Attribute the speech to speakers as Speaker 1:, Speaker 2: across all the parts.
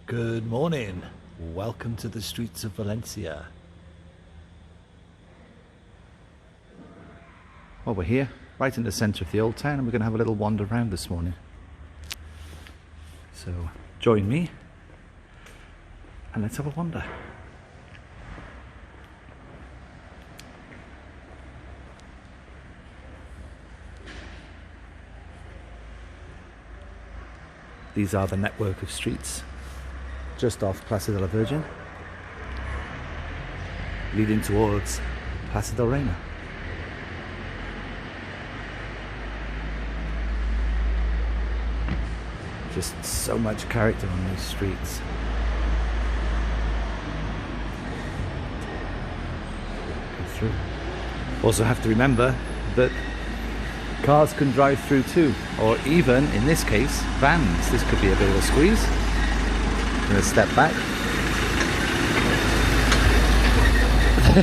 Speaker 1: Good morning. Welcome to the streets of Valencia. Well, we're here, right in the centre of the old town, and we're going to have a little wander around this morning. So, join me, and let's have a wander. These are the network of streets just off Plaza de la Virgen, leading towards Plaza del Reina. Just so much character on these streets. Go through. Also have to remember that cars can drive through too, or even, in this case, vans. This could be a bit of a squeeze. I'm going to step back.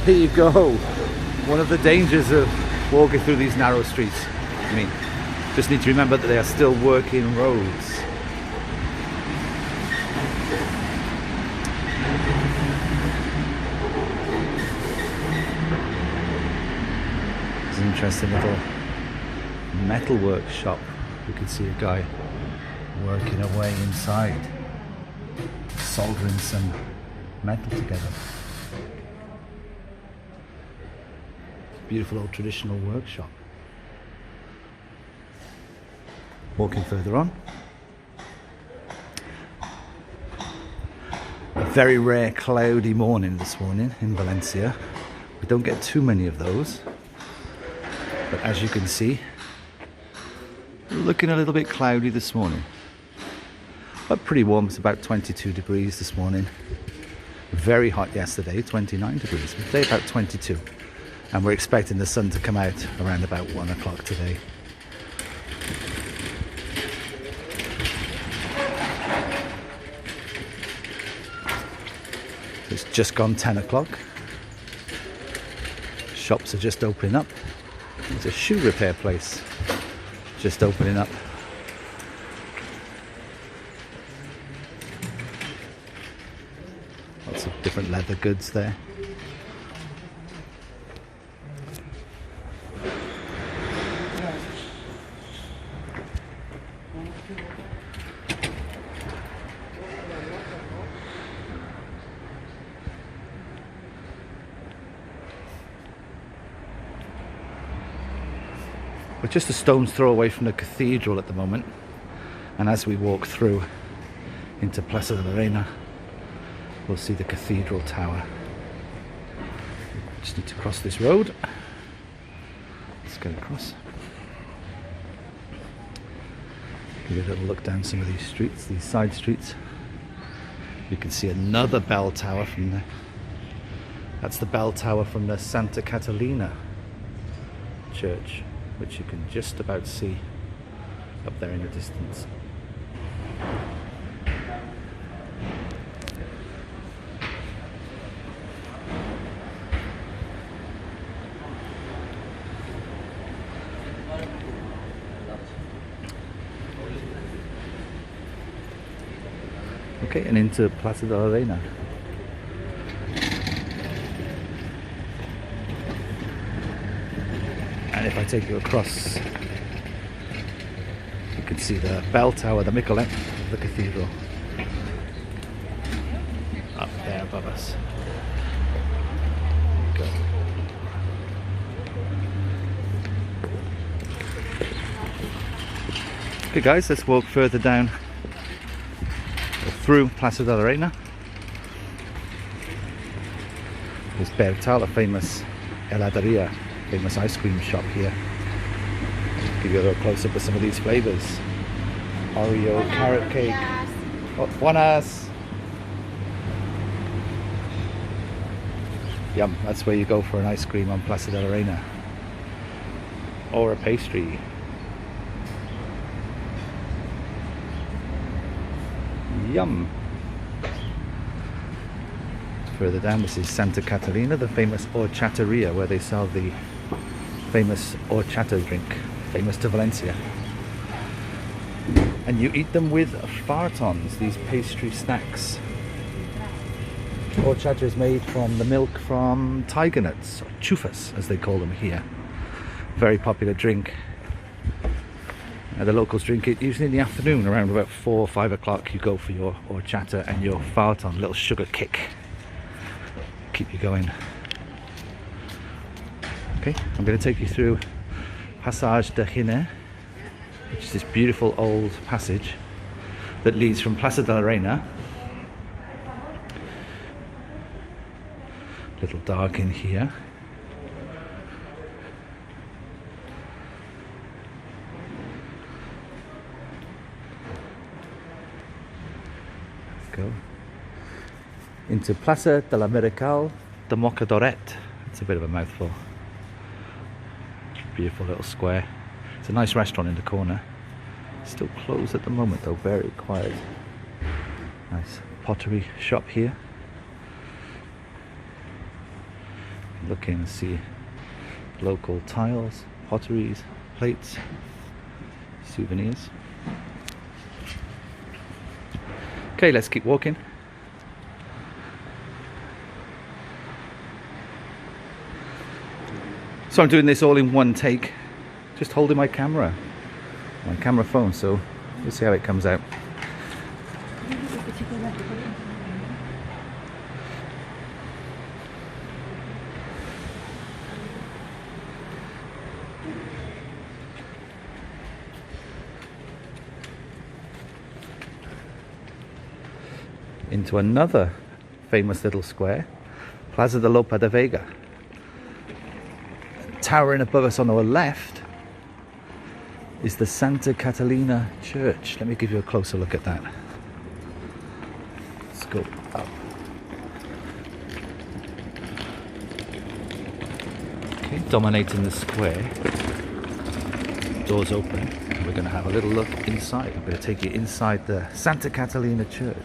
Speaker 1: There you go. One of the dangers of walking through these narrow streets. I mean, just need to remember that they are still working roads. It's an interesting little metalwork shop. You can see a guy working away inside, soldering some metal together. Beautiful old traditional workshop. Walking further on, a very rare cloudy morning this morning in Valencia. We don't get too many of those, but as you can see, looking a little bit cloudy this morning, but pretty warm. It's about 22 degrees this morning. Very hot yesterday, 29 degrees. Today about 22, and we're expecting the sun to come out around about 1 o'clock today. It's just gone 10 o'clock. Shops are just opening up. There's a shoe repair place just opening up. Lots of different leather goods there. We're just a stone's throw away from the cathedral at the moment, and as we walk through into Plaza de la Reina, we'll see the cathedral tower. Just need to cross this road. Let's get across. Give you a little look down some of these streets, these side streets. You can see another bell tower from there. That's the bell tower from the Santa Catalina Church, which you can just about see up there in the distance. Okay, and into Plaza de la Reina. And if I take you across, you can see the bell tower, the Micolette of the cathedral, up there above us. There you go. Okay guys, let's walk further down through Plaza de la Reina. There's Bertal, a famous heladeria, famous ice cream shop here. Give you a little close up of some of these flavors. Oreo, carrot cake. Oh, buenas. Yum, that's where you go for an ice cream on Plaza de la Reina. Or a pastry. Yum. Further down, this is Santa Catalina, the famous horchateria, where they sell the famous horchata drink, famous to Valencia. and you eat them with fartons, these pastry snacks. Horchata is made from the milk from tiger nuts, or chufas as they call them here. Very popular drink. The locals drink it usually in the afternoon, around about 4 or 5 o'clock. You go for your horchata and your farton, a little sugar kick. Keep you going. Okay, I'm going to take you through Passage de Reina, which is this beautiful old passage that leads from Plaza de la Reina. A little dark in here. Let's go into Plaza de la Miracle de Mocadoret. It's a bit of a mouthful. Beautiful little square. It's a nice restaurant in the corner. Still closed at the moment though, very quiet. Nice pottery shop here. Look in and see local tiles, potteries, plates, souvenirs. Okay, let's keep walking. So I'm doing this all in one take, just holding my camera phone, so we'll see how it comes out. Into another famous little square, Plaza de Lope de Vega. Towering above us on our left is the Santa Catalina Church. Let me give you a closer look at that. Let's go up. Okay, dominating the square. Doors open. And we're going to have a little look inside. I'm going to take you inside the Santa Catalina Church.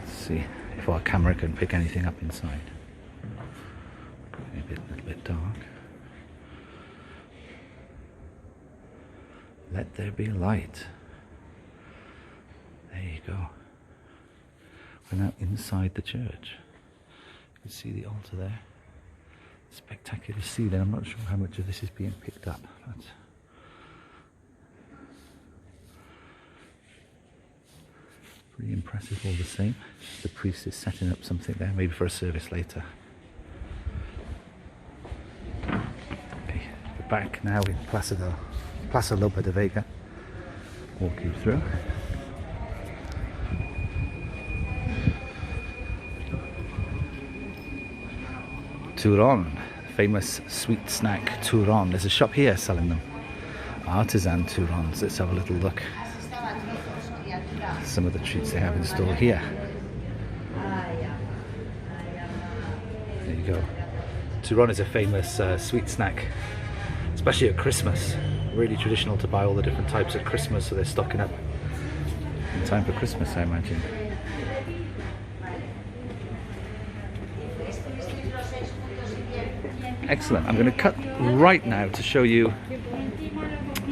Speaker 1: Let's see if our camera can pick anything up inside. A little bit dark. Let there be light. There you go. We're now inside the church. You can see the altar there. Spectacular ceiling. I'm not sure how much of this is being picked up. But pretty impressive all the same. The priest is setting up something there, maybe for a service later. Back now in Plaza Lope de Vega. Walk you through. Turon, famous sweet snack Turon. There's a shop here selling them. Artisan Turons. Let's have a little look. Some of the treats they have in store here. There you go. Turon is a famous sweet snack, especially at Christmas. Really traditional to buy all the different types at Christmas, so they're stocking up in time for Christmas, I imagine. Excellent. I'm going to cut right now to show you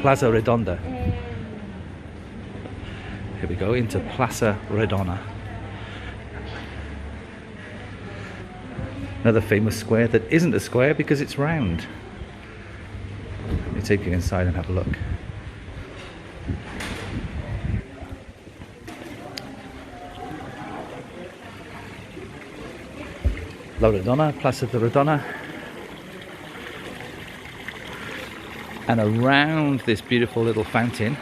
Speaker 1: Plaza Redonda. Here we go, into Plaza Redonda. Another famous square that isn't a square because it's round. Let me take you inside and have a look. La Redonda, Plaza de Redonda. And around this beautiful little fountain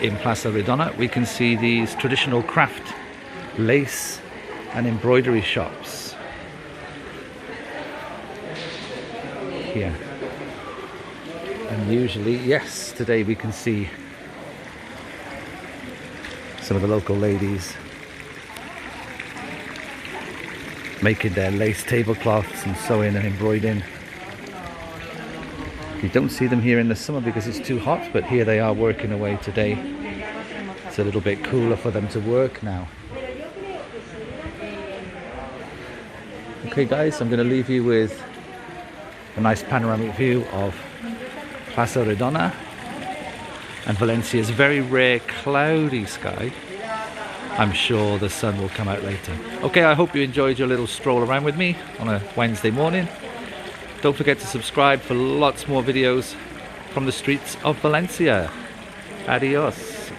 Speaker 1: in Plaza Redonda, we can see these traditional craft lace and embroidery shops here. And usually, yes, today we can see some of the local ladies making their lace tablecloths and sewing and embroidering. You don't see them here in the summer because it's too hot, but here they are working away today. It's a little bit cooler for them to work now. Okay guys, I'm going to leave you with a nice panoramic view of Plaza Redonda. And Valencia's very rare cloudy sky. I'm sure the sun will come out later. Okay, I hope you enjoyed your little stroll around with me on a Wednesday morning. Don't forget to subscribe for lots more videos from the streets of Valencia. Adios.